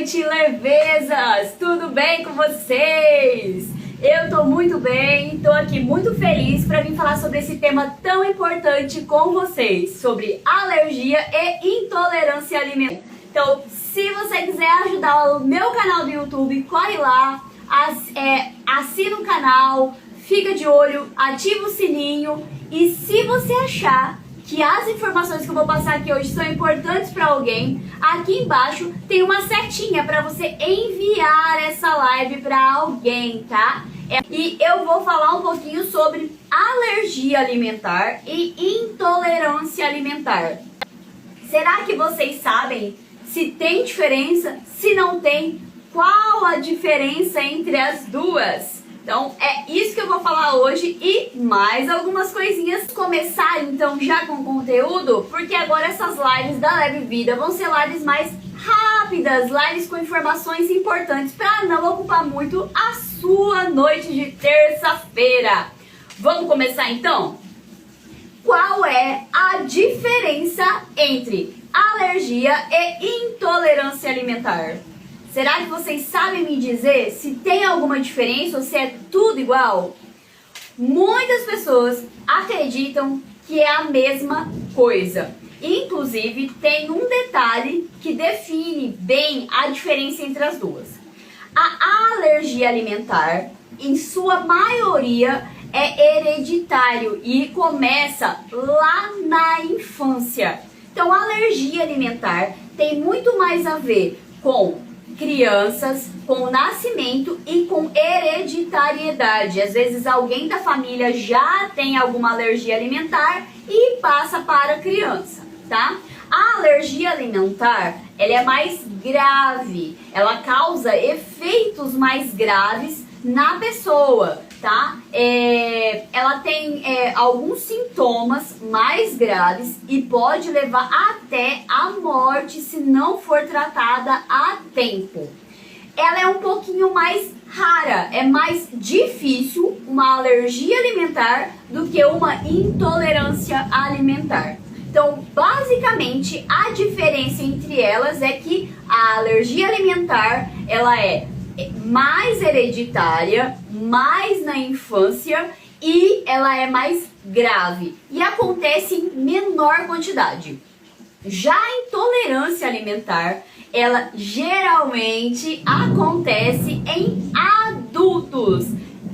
noite, levezas! Tudo bem com vocês? Eu tô muito bem, tô aqui muito feliz para vir falar sobre esse tema tão importante com vocês, sobre alergia e intolerância alimentar. Então, se você quiser ajudar o meu canal do YouTube, corre lá, assina o canal, fica de olho, ativa o sininho e se você achar que as informações que eu vou passar aqui hoje são importantes para alguém, aqui embaixo tem uma setinha para você enviar essa live para alguém, tá? E eu vou falar um pouquinho sobre alergia alimentar e intolerância alimentar. Será que vocês sabem se tem diferença? Se não tem, qual a diferença entre as duas? Então é isso que eu vou falar hoje e mais algumas coisinhas. Começar então já com o conteúdo, porque agora essas lives da Leve Vida vão ser lives mais rápidas, lives com informações importantes para não ocupar muito a sua noite de terça-feira. Vamos começar então? Qual é a diferença entre alergia e intolerância alimentar? Será que vocês sabem me dizer se tem alguma diferença ou se é tudo igual? Muitas pessoas acreditam que é a mesma coisa. Inclusive, tem um detalhe que define bem a diferença entre as duas. A alergia alimentar, em sua maioria, é hereditário e começa lá na infância. Então, a alergia alimentar tem muito mais a ver com crianças, com nascimento e com hereditariedade. Às vezes alguém da família já tem alguma alergia alimentar e passa para a criança, tá? A alergia alimentar, ela é mais grave, ela causa efeitos mais graves na pessoa, tá? Ela tem alguns sintomas mais graves e pode levar até a morte se não for tratada a tempo. Ela é um pouquinho mais rara, é mais difícil uma alergia alimentar do que uma intolerância alimentar. Então, basicamente, a diferença entre elas é que a alergia alimentar, ela é mais hereditária, mais na infância e ela é mais grave e acontece em menor quantidade. Já a intolerância alimentar, ela geralmente acontece em adultos.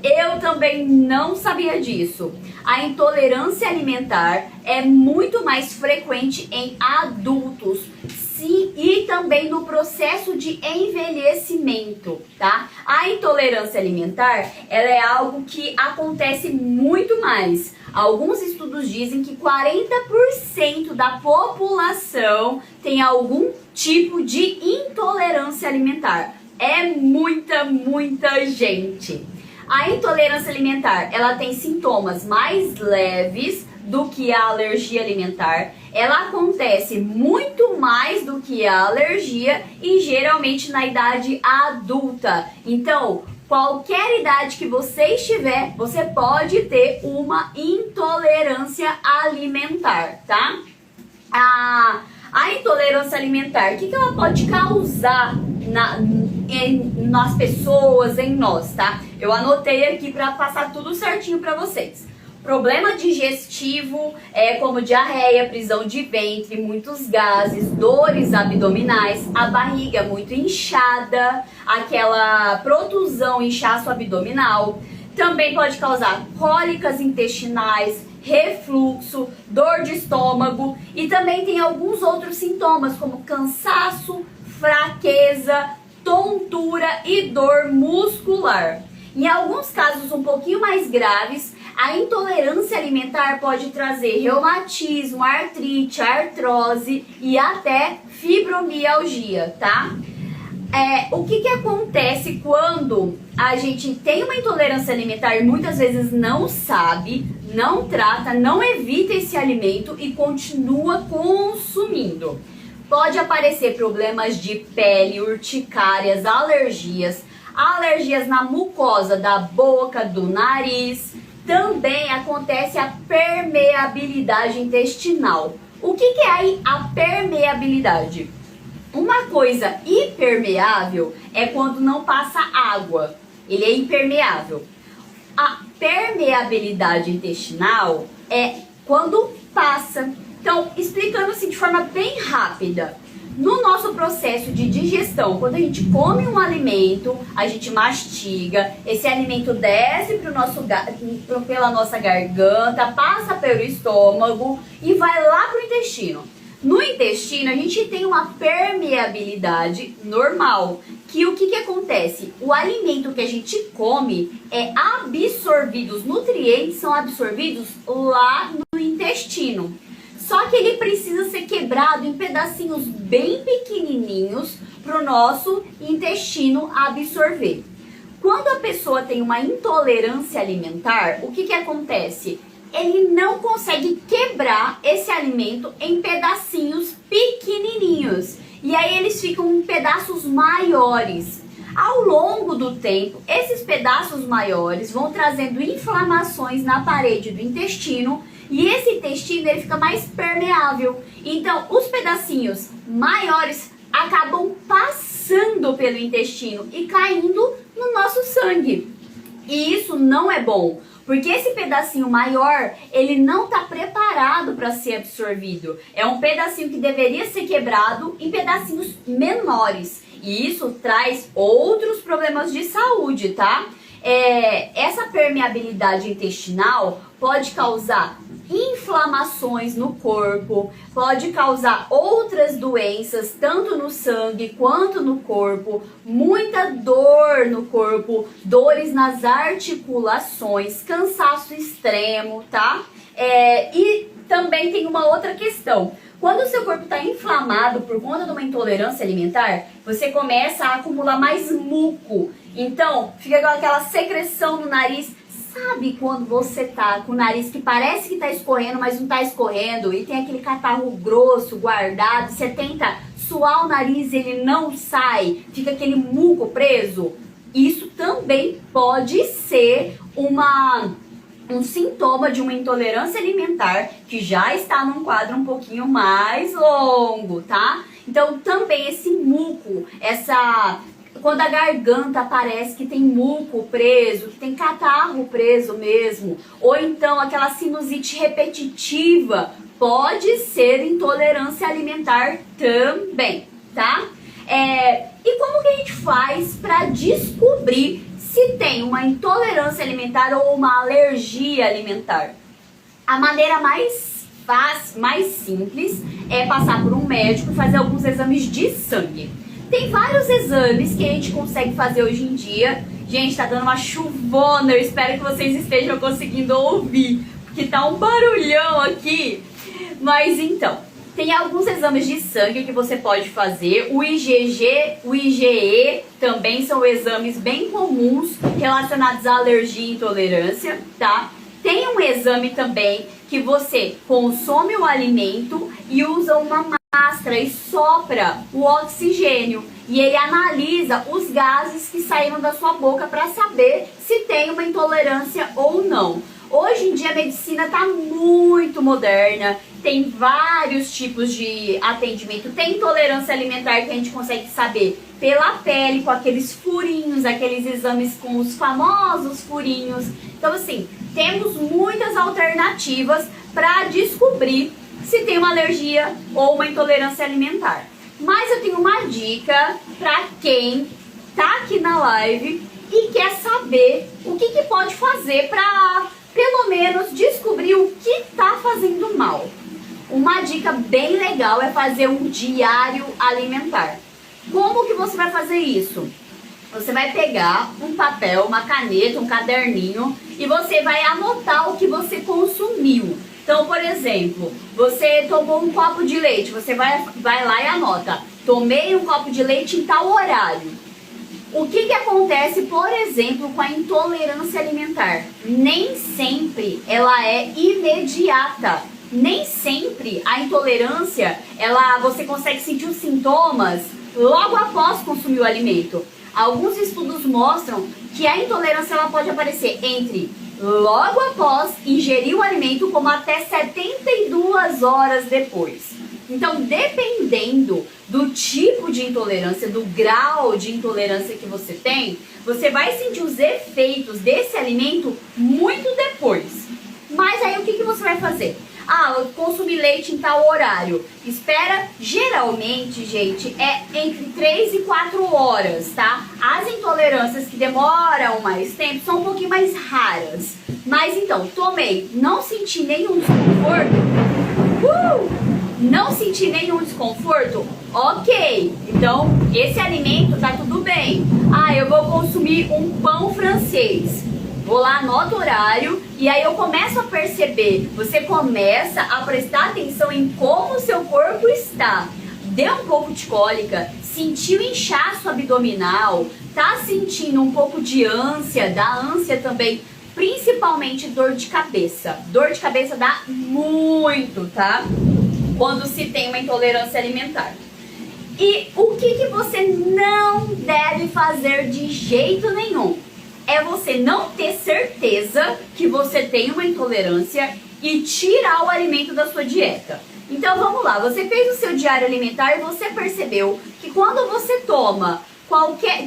Eu também não sabia disso. A intolerância alimentar é muito mais frequente em adultos. Sim, e também no processo de envelhecimento, tá? A intolerância alimentar, ela é algo que acontece muito mais. Alguns estudos dizem que 40% da população tem algum tipo de intolerância alimentar. É muita gente. A intolerância alimentar, ela tem sintomas mais leves do que a alergia alimentar. Ela acontece muito mais do que a alergia e geralmente na idade adulta. Então, qualquer idade que você estiver, você pode ter uma intolerância alimentar, tá? A intolerância alimentar, o que ela pode causar nas pessoas, em nós, tá? Eu anotei aqui para passar tudo certinho para vocês. Problema digestivo, como diarreia, prisão de ventre, muitos gases, dores abdominais, a barriga muito inchada, aquela protusão, inchaço abdominal. Também pode causar cólicas intestinais, refluxo, dor de estômago e também tem alguns outros sintomas como cansaço, fraqueza, tontura e dor muscular. Em alguns casos um pouquinho mais graves, a intolerância alimentar pode trazer reumatismo, artrite, artrose e até fibromialgia, tá? O que acontece quando a gente tem uma intolerância alimentar e muitas vezes não sabe, não trata, não evita esse alimento e continua consumindo? Pode aparecer problemas de pele, urticárias, alergias na mucosa da boca, do nariz. Também acontece a permeabilidade intestinal. O que é aí a permeabilidade? Uma coisa hiper impermeável é quando não passa água. Ele é impermeável. A permeabilidade intestinal é quando passa. Então, explicando assim de forma bem rápida. No nosso processo de digestão, quando a gente come um alimento, a gente mastiga, esse alimento desce pela nossa garganta, passa pelo estômago e vai lá para o intestino. No intestino, a gente tem uma permeabilidade normal, que o que acontece? O alimento que a gente come é absorvido, os nutrientes são absorvidos lá no intestino. Só que ele precisa ser quebrado em pedacinhos bem pequenininhos para o nosso intestino absorver. Quando a pessoa tem uma intolerância alimentar, o que acontece? Ele não consegue quebrar esse alimento em pedacinhos pequenininhos. E aí eles ficam em pedaços maiores. Ao longo do tempo, esses pedaços maiores vão trazendo inflamações na parede do intestino. E esse intestino ele fica mais permeável. Então, os pedacinhos maiores acabam passando pelo intestino e caindo no nosso sangue. E isso não é bom, porque esse pedacinho maior, ele não está preparado para ser absorvido. É um pedacinho que deveria ser quebrado em pedacinhos menores. E isso traz outros problemas de saúde, tá? Essa permeabilidade intestinal pode causar inflamações no corpo, pode causar outras doenças, tanto no sangue quanto no corpo, muita dor no corpo, dores nas articulações, cansaço extremo, tá? E também tem uma outra questão. Quando o seu corpo está inflamado por conta de uma intolerância alimentar, você começa a acumular mais muco. Então, fica aquela secreção no nariz. Sabe quando você tá com o nariz que parece que tá escorrendo, mas não tá escorrendo, e tem aquele catarro grosso guardado, você tenta suar o nariz e ele não sai, fica aquele muco preso? Isso também pode ser um sintoma de uma intolerância alimentar que já está num quadro um pouquinho mais longo, tá? Então também esse muco, quando a garganta parece que tem muco preso, que tem catarro preso mesmo, ou então aquela sinusite repetitiva, pode ser intolerância alimentar também, tá? E como que a gente faz para descobrir se tem uma intolerância alimentar ou uma alergia alimentar? A maneira mais fácil, mais simples, é passar por um médico e fazer alguns exames de sangue. Tem vários exames que a gente consegue fazer hoje em dia. Gente, tá dando uma chuvona, eu espero que vocês estejam conseguindo ouvir, porque tá um barulhão aqui. Mas então, tem alguns exames de sangue que você pode fazer. O IgG, o IgE também são exames bem comuns relacionados à alergia e intolerância, tá? Tem um exame também que você consome o alimento e usa uma máscara e sopra o oxigênio. E ele analisa os gases que saíram da sua boca para saber se tem uma intolerância ou não. Hoje em dia a medicina está muito moderna, tem vários tipos de atendimento. Tem intolerância alimentar que a gente consegue saber pela pele, com aqueles furinhos, aqueles exames com os famosos furinhos. Então assim, temos muitas alternativas para descobrir se tem uma alergia ou uma intolerância alimentar. Mas eu tenho uma dica para quem tá aqui na live e quer saber o que pode fazer para pelo menos descobrir o que está fazendo mal. Uma dica bem legal é fazer um diário alimentar. Como que você vai fazer isso? Você vai pegar um papel, uma caneta, um caderninho e você vai anotar o que você consumiu. Então, por exemplo, você tomou um copo de leite, você vai lá e anota: tomei um copo de leite em tal horário. O que acontece, por exemplo, com a intolerância alimentar? Nem sempre ela é imediata. Nem sempre a intolerância, você consegue sentir os sintomas logo após consumir o alimento. Alguns estudos mostram que a intolerância ela pode aparecer entre logo após ingerir o alimento, como até 72 horas depois. Então, dependendo do tipo de intolerância, do grau de intolerância que você tem, você vai sentir os efeitos desse alimento muito depois. Mas aí o que você vai fazer? Ah, eu consumi leite em tal horário. Espera, geralmente, gente, é entre 3 e 4 horas, tá? As intolerâncias que demoram mais tempo são um pouquinho mais raras. Mas então, tomei, não senti nenhum desconforto. Não senti nenhum desconforto? Ok, então esse alimento tá tudo bem. Ah, eu vou consumir um pão francês. Vou lá, anoto o horário e aí eu começo a perceber. Você começa a prestar atenção em como o seu corpo está. Deu um pouco de cólica, sentiu inchaço abdominal, tá sentindo um pouco de ânsia, da ânsia também, principalmente dor de cabeça. Dor de cabeça dá muito, tá? Quando se tem uma intolerância alimentar. E o que você não deve fazer de jeito nenhum? É você não ter certeza que você tem uma intolerância e tirar o alimento da sua dieta. Então vamos lá, você fez o seu diário alimentar e você percebeu que quando você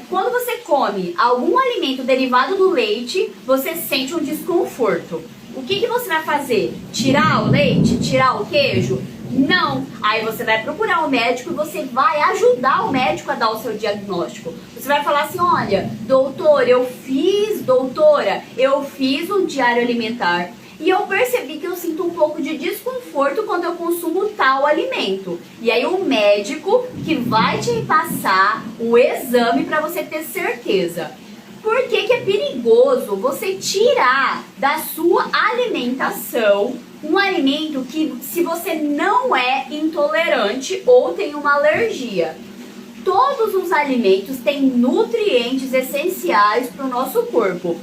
quando você come algum alimento derivado do leite, você sente um desconforto. O que você vai fazer? Tirar o leite? Tirar o queijo? Não. Aí você vai procurar um médico e você vai ajudar o médico a dar o seu diagnóstico. Você vai falar assim, olha, doutora, eu fiz um diário alimentar e eu percebi que eu sinto um pouco de desconforto quando eu consumo tal alimento. E aí o médico que vai te passar o exame para você ter certeza. Por que é perigoso você tirar da sua alimentação um alimento que, se você não é intolerante ou tem uma alergia? Todos os alimentos têm nutrientes essenciais para o nosso corpo.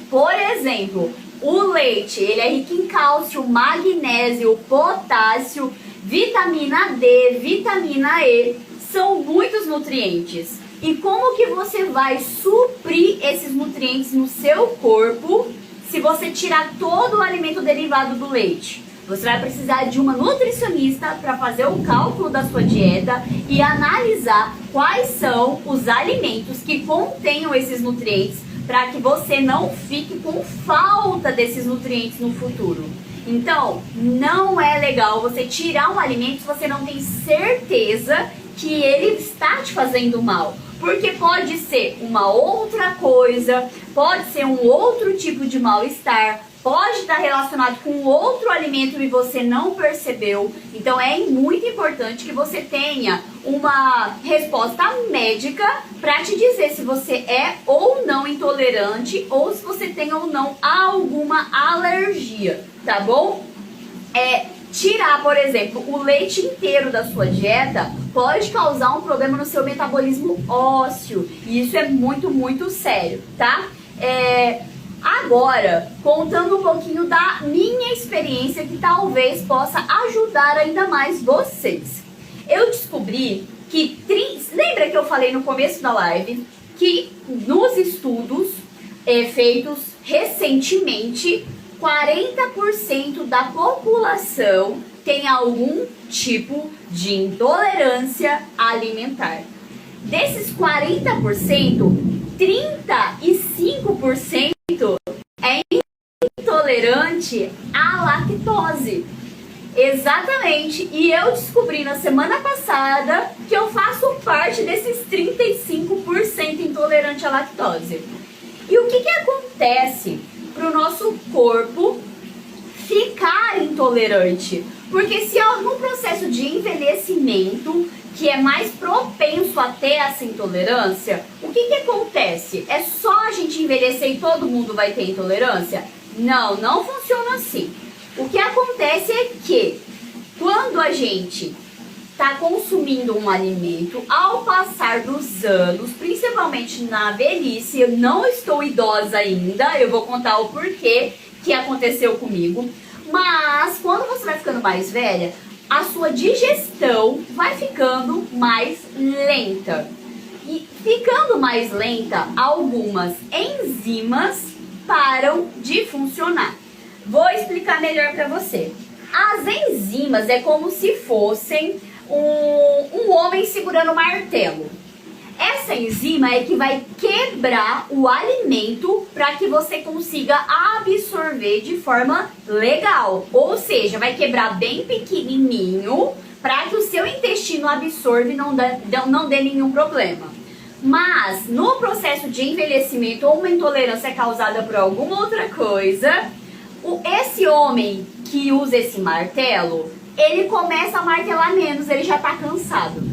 Por exemplo, o leite, ele é rico em cálcio, magnésio, potássio, vitamina D, vitamina E, são muitos nutrientes. E como que você vai suprir esses nutrientes no seu corpo se você tirar todo o alimento derivado do leite? Você vai precisar de uma nutricionista para fazer o cálculo da sua dieta e analisar quais são os alimentos que contenham esses nutrientes para que você não fique com falta desses nutrientes no futuro. Então, não é legal você tirar um alimento se você não tem certeza que ele está te fazendo mal. Porque pode ser uma outra coisa, pode ser um outro tipo de mal-estar, pode estar relacionado com outro alimento e você não percebeu. Então é muito importante que você tenha uma resposta médica para te dizer se você é ou não intolerante ou se você tem ou não alguma alergia, tá bom? Tirar, por exemplo, o leite inteiro da sua dieta pode causar um problema no seu metabolismo ósseo. E isso é muito, muito sério, tá? Agora, contando um pouquinho da minha experiência que talvez possa ajudar ainda mais vocês. Eu descobri que... Lembra que eu falei no começo da live que nos estudos feitos recentemente, 40% da população tem algum tipo de intolerância alimentar. Desses 40%, 35% é intolerante à lactose. Exatamente. E eu descobri na semana passada que eu faço parte desses 35% intolerante à lactose. E o que acontece para o nosso corpo ficar intolerante? Porque se no processo de envelhecimento, que é mais propenso a ter essa intolerância, o que acontece? É só a gente envelhecer e todo mundo vai ter intolerância? Não, não funciona assim. O que acontece é que quando a gente está consumindo um alimento, ao passar dos anos, principalmente na velhice, eu não estou idosa ainda, eu vou contar o porquê que aconteceu comigo, mas quando você vai ficando mais velha, a sua digestão vai ficando mais lenta. E ficando mais lenta, algumas enzimas param de funcionar. Vou explicar melhor para você. As enzimas é como se fossem um homem segurando um martelo. Essa enzima é que vai quebrar o alimento para que você consiga absorver de forma legal. Ou seja, vai quebrar bem pequenininho para que o seu intestino absorva e não dê nenhum problema. Mas no processo de envelhecimento ou uma intolerância causada por alguma outra coisa, esse homem que usa esse martelo, ele começa a martelar menos, ele já está cansado.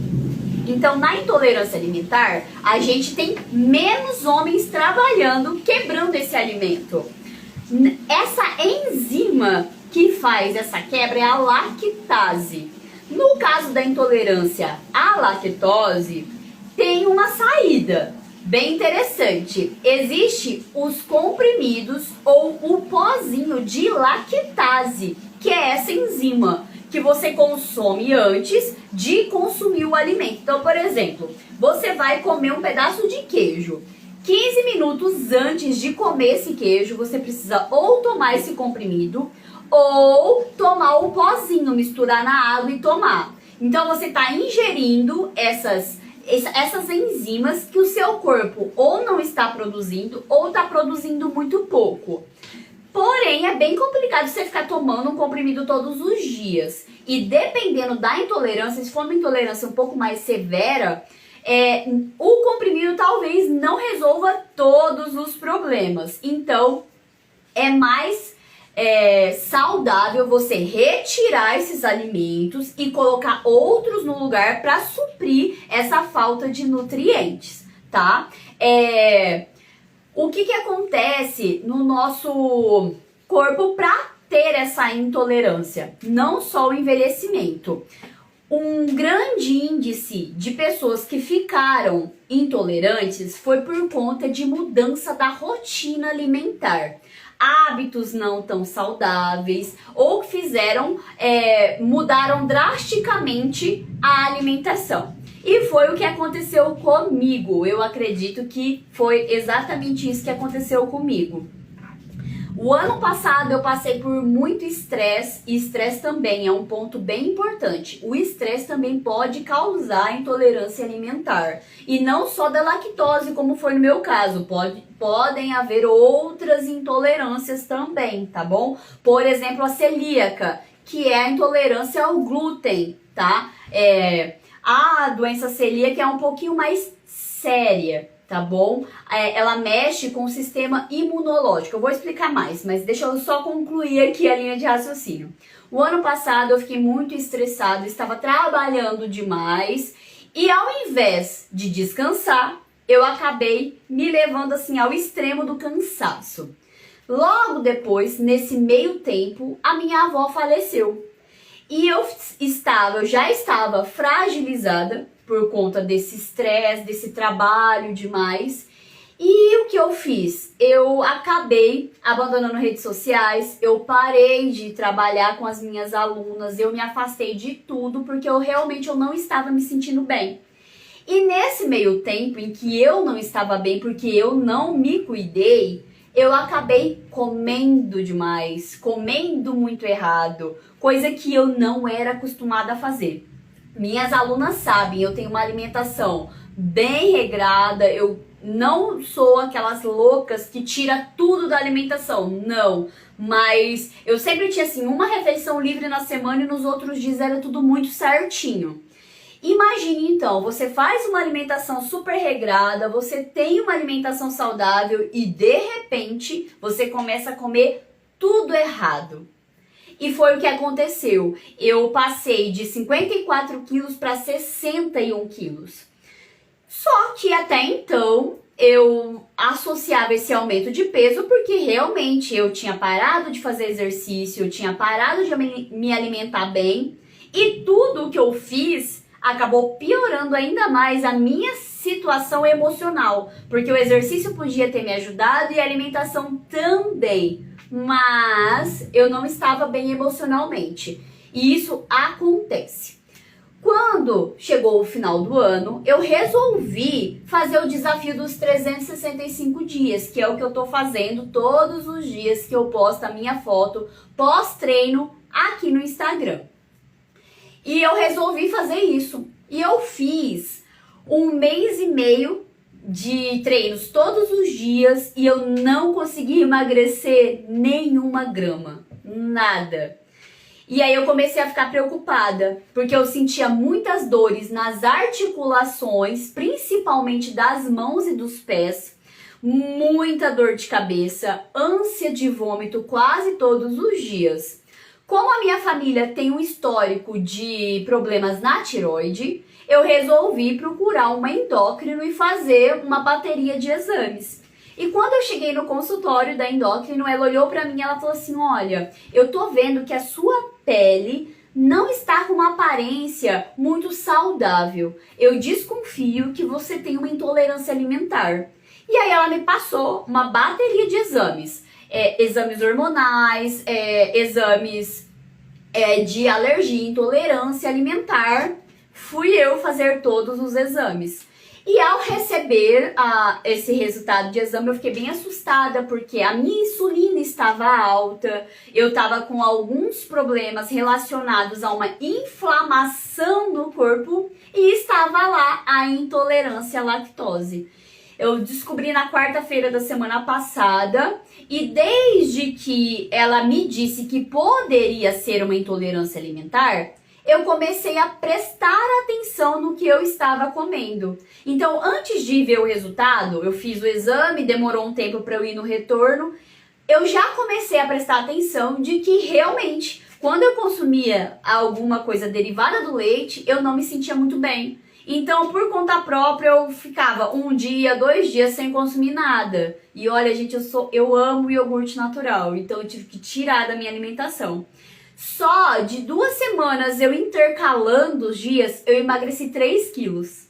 Então, na intolerância alimentar, a gente tem menos homens trabalhando, quebrando esse alimento. Essa enzima que faz essa quebra é a lactase. No caso da intolerância à lactose, tem uma saída bem interessante. Existe os comprimidos ou o pozinho de lactase, que é essa enzima que você consome antes de consumir o alimento. Então, por exemplo, você vai comer um pedaço de queijo. 15 minutos antes de comer esse queijo, você precisa ou tomar esse comprimido ou tomar o pozinho, misturar na água e tomar. Então, você está ingerindo essas enzimas que o seu corpo ou não está produzindo ou está produzindo muito pouco. Porém, é bem complicado você ficar tomando um comprimido todos os dias. E dependendo da intolerância, se for uma intolerância um pouco mais severa, o comprimido talvez não resolva todos os problemas. Então, é mais saudável você retirar esses alimentos e colocar outros no lugar para suprir essa falta de nutrientes, tá? O que acontece no nosso corpo para ter essa intolerância? Não só o envelhecimento. Um grande índice de pessoas que ficaram intolerantes foi por conta de mudança da rotina alimentar. Hábitos não tão saudáveis ou que mudaram drasticamente a alimentação. E foi o que aconteceu comigo. Eu acredito que foi exatamente isso que aconteceu comigo. O ano passado eu passei por muito estresse, e estresse também é um ponto bem importante. O estresse também pode causar intolerância alimentar. E não só da lactose, como foi no meu caso. Podem haver outras intolerâncias também, tá bom? Por exemplo, a celíaca, que é a intolerância ao glúten, tá? A doença celíaca é um pouquinho mais séria, tá bom? Ela mexe com o sistema imunológico. Eu vou explicar mais, mas deixa eu só concluir aqui a linha de raciocínio. O ano passado eu fiquei muito estressada, estava trabalhando demais e ao invés de descansar, eu acabei me levando assim ao extremo do cansaço. Logo depois, nesse meio tempo, a minha avó faleceu. E eu já estava fragilizada por conta desse estresse, desse trabalho demais. E o que eu fiz? Eu acabei abandonando redes sociais, eu parei de trabalhar com as minhas alunas, eu me afastei de tudo porque eu não estava me sentindo bem. E nesse meio tempo em que eu não estava bem porque eu não me cuidei, eu acabei comendo demais, comendo muito errado, coisa que eu não era acostumada a fazer. Minhas alunas sabem, eu tenho uma alimentação bem regrada, eu não sou aquelas loucas que tira tudo da alimentação, não. Mas eu sempre tinha assim uma refeição livre na semana e nos outros dias era tudo muito certinho. Imagine então, você faz uma alimentação super regrada, você tem uma alimentação saudável e de repente você começa a comer tudo errado. E foi o que aconteceu. Eu passei de 54 quilos para 61 quilos. Só que até então eu associava esse aumento de peso porque realmente eu tinha parado de fazer exercício, eu tinha parado de me alimentar bem e tudo o que eu fiz acabou piorando ainda mais a minha situação emocional, porque o exercício podia ter me ajudado e a alimentação também, mas eu não estava bem emocionalmente. E isso acontece. Quando chegou o final do ano, eu resolvi fazer o desafio dos 365 dias, que é o que eu tô fazendo todos os dias que eu posto a minha foto pós-treino aqui no Instagram. E eu resolvi fazer isso. E eu fiz 1 mês e meio de treinos todos os dias e eu não consegui emagrecer nenhuma grama. Nada. E aí eu comecei a ficar preocupada, porque eu sentia muitas dores nas articulações, principalmente das mãos e dos pés, muita dor de cabeça, ânsia de vômito quase todos os dias. Como a minha família tem um histórico de problemas na tireoide, eu resolvi procurar uma endócrino e fazer uma bateria de exames. E quando eu cheguei no consultório da endócrino, ela olhou pra mim e ela falou assim: olha, eu tô vendo que a sua pele não está com uma aparência muito saudável. Eu desconfio que você tem uma intolerância alimentar. E aí ela me passou uma bateria de exames. Exames hormonais, exames de alergia, intolerância alimentar. Fui eu fazer todos os exames. E ao receber esse resultado de exame, eu fiquei bem assustada, porque a minha insulina estava alta, eu estava com alguns problemas relacionados a uma inflamação no corpo e estava lá a intolerância à lactose. Eu descobri na quarta-feira da semana passada e desde que ela me disse que poderia ser uma intolerância alimentar, eu comecei a prestar atenção no que eu estava comendo. Então, antes de ver o resultado, eu fiz o exame, demorou um tempo para eu ir no retorno, eu já comecei a prestar atenção de que realmente, quando eu consumia alguma coisa derivada do leite, eu não me sentia muito bem. Então, por conta própria, eu ficava 1 dia, 2 dias sem consumir nada. E olha, gente, eu amo iogurte natural, então eu tive que tirar da minha alimentação. Só de 2 semanas eu intercalando os dias, eu emagreci 3 quilos.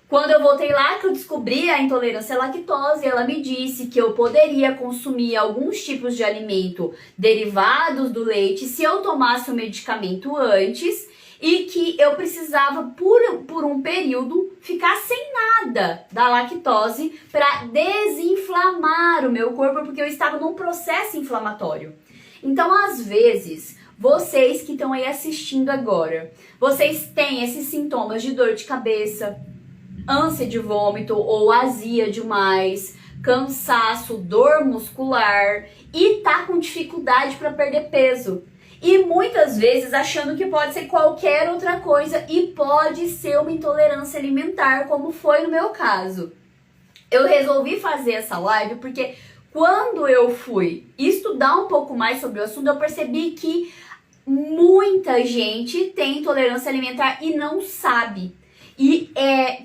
Quando eu voltei lá, que eu descobri a intolerância à lactose, ela me disse que eu poderia consumir alguns tipos de alimento derivados do leite se eu tomasse o medicamento antes e que eu precisava, por um período, ficar sem nada da lactose para desinflamar o meu corpo, porque eu estava num processo inflamatório. Então, às vezes, vocês que estão aí assistindo agora, vocês têm esses sintomas de dor de cabeça, ânsia de vômito ou azia demais, cansaço, dor muscular e tá com dificuldade para perder peso. E muitas vezes achando que pode ser qualquer outra coisa e pode ser uma intolerância alimentar, como foi no meu caso. Eu resolvi fazer essa live porque quando eu fui estudar um pouco mais sobre o assunto, eu percebi que muita gente tem intolerância alimentar e não sabe. E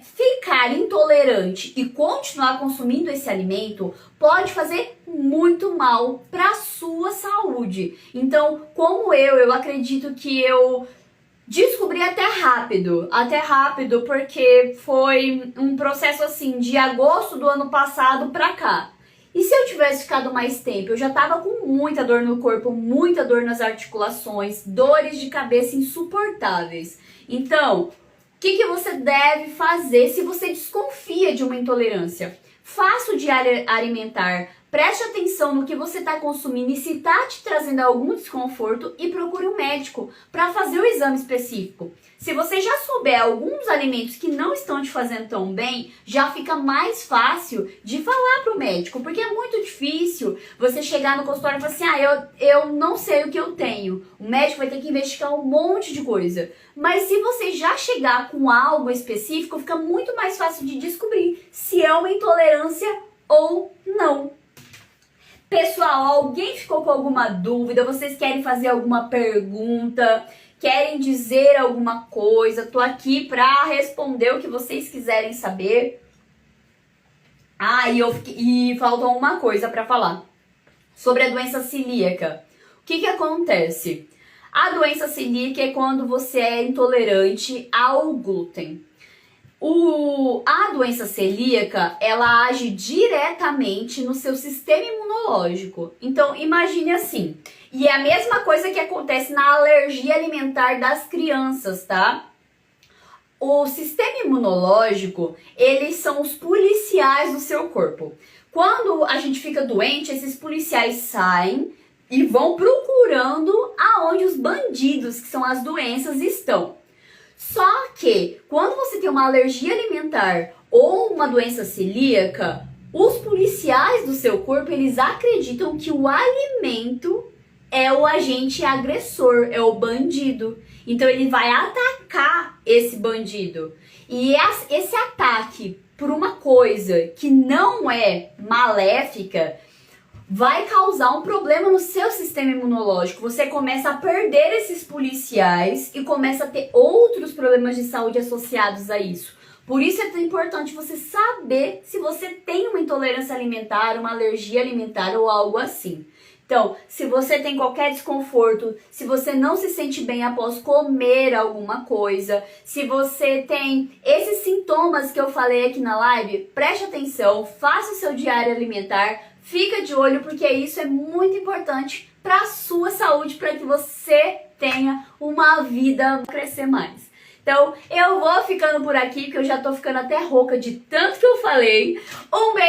ficar intolerante e continuar consumindo esse alimento pode fazer muito mal para a sua saúde. Então, como eu acredito que eu descobri até rápido, porque foi um processo assim de agosto do ano passado para cá. E se eu tivesse ficado mais tempo, eu já tava com muita dor no corpo, muita dor nas articulações, dores de cabeça insuportáveis. Então, o que você deve fazer se você desconfia de uma intolerância? Faça o diário alimentar, preste atenção no que você está consumindo e se está te trazendo algum desconforto e procure um médico para fazer o exame específico. Se você já souber alguns alimentos que não estão te fazendo tão bem, já fica mais fácil de falar para o médico, porque é muito difícil você chegar no consultório e falar assim, eu não sei o que eu tenho. O médico vai ter que investigar um monte de coisa. Mas se você já chegar com algo específico, fica muito mais fácil de descobrir se é uma intolerância ou não. Pessoal, alguém ficou com alguma dúvida? Vocês querem fazer alguma pergunta? Querem dizer alguma coisa? Tô aqui para responder o que vocês quiserem saber. E faltou uma coisa para falar sobre a doença celíaca. O que acontece? A doença celíaca é quando você é intolerante ao glúten. A doença celíaca, ela age diretamente no seu sistema imunológico. Então, imagine assim. E é a mesma coisa que acontece na alergia alimentar das crianças, tá? O sistema imunológico, eles são os policiais do seu corpo. Quando a gente fica doente, esses policiais saem, e vão procurando aonde os bandidos, que são as doenças, estão. Só que quando você tem uma alergia alimentar ou uma doença celíaca, os policiais do seu corpo, eles acreditam que o alimento é o agente agressor, é o bandido. Então ele vai atacar esse bandido. E esse ataque por uma coisa que não é maléfica vai causar um problema no seu sistema imunológico. Você começa a perder esses policiais e começa a ter outros problemas de saúde associados a isso. Por isso é tão importante você saber se você tem uma intolerância alimentar, uma alergia alimentar ou algo assim. Então, se você tem qualquer desconforto, se você não se sente bem após comer alguma coisa, se você tem esses sintomas que eu falei aqui na live, preste atenção, faça o seu diário alimentar, fica de olho porque isso é muito importante para a sua saúde, para que você tenha uma vida crescer mais. Então, eu vou ficando por aqui, porque eu já tô ficando até rouca de tanto que eu falei. Um beijo!